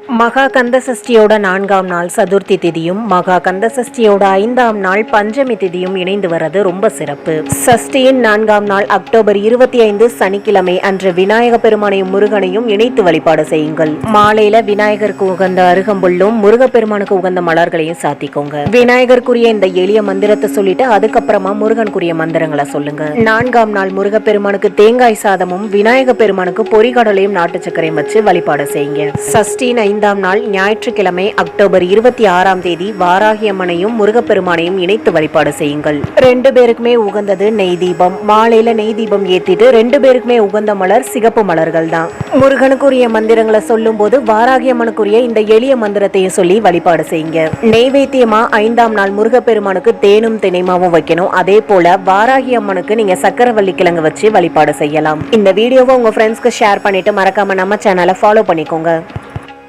மகா கந்த சஷ்டியோட 4ஆம் நாள் சதுர்த்தி திதியும் மகா கந்த சஷ்டியோட 5ஆம் நாள் பஞ்சமி திதியும் இணைந்து வர்றது ரொம்ப சிறப்பு. சஷ்டியின் 4ஆம் நாள் அக்டோபர் 25 சனிக்கிழமை அன்று விநாயக பெருமானையும் முருகனையும் இணைத்து வழிபாடு செய்யுங்கள். மாலையில விநாயகருக்கு உகந்த அருகம்புல்லும் முருகப்பெருமானுக்கு உகந்த மலர்களையும் சாத்திக்கோங்க. விநாயகருக்குரிய இந்த எளிய மந்திரத்தை சொல்லிட்டு அதுக்கப்புறமா முருகனுக்குரிய மந்திரங்களை சொல்லுங்க. 4ஆம் நாள் முருகப்பெருமானுக்கு தேங்காய் சாதமும் விநாயக பெருமானுக்கு பொரிகடலையும் நாட்டு சர்க்கரையும் வச்சு வழிபாடு செய்யுங்க. சஷ்டியின் 5ஆம் நாள் ஞாயிற்றுக்கிழமை அக்டோபர் 26ஆம் தேதி வாராகி அம்மனையும் முருகப்பெருமானையும் இணைத்து வழிபாடு செய்யுங்கள். 2 பேருக்குமே உகந்தது நெய் தீபம். மாலையில நெய் தீபம் ஏற்றிட்டு 2 பேருக்குமே உகந்த மலர் சிகப்பு மலர்கள் தான். முருகனுக்குரிய மந்திரங்களை சொல்லும் போது வாராகி அம்மனுக்குரிய இந்த எளிய மந்திரத்தையும் சொல்லி வழிபாடு செய்யுங்க. நெய்வேத்தியமா 5ஆம் நாள் முருகப்பெருமானுக்கு தேனும் தினைமாவும் வைக்கணும். அதே போல வாராகி அம்மனுக்கு நீங்க சக்கரவள்ளி கிழங்கு வச்சு வழிபாடு செய்யலாம். இந்த வீடியோவை உங்க ஃப்ரெண்ட்ஸ்க்கு ஷேர் பண்ணிட்டு மறக்காம நம்ம சேனலை ஃபாலோ பண்ணிக்கோங்க.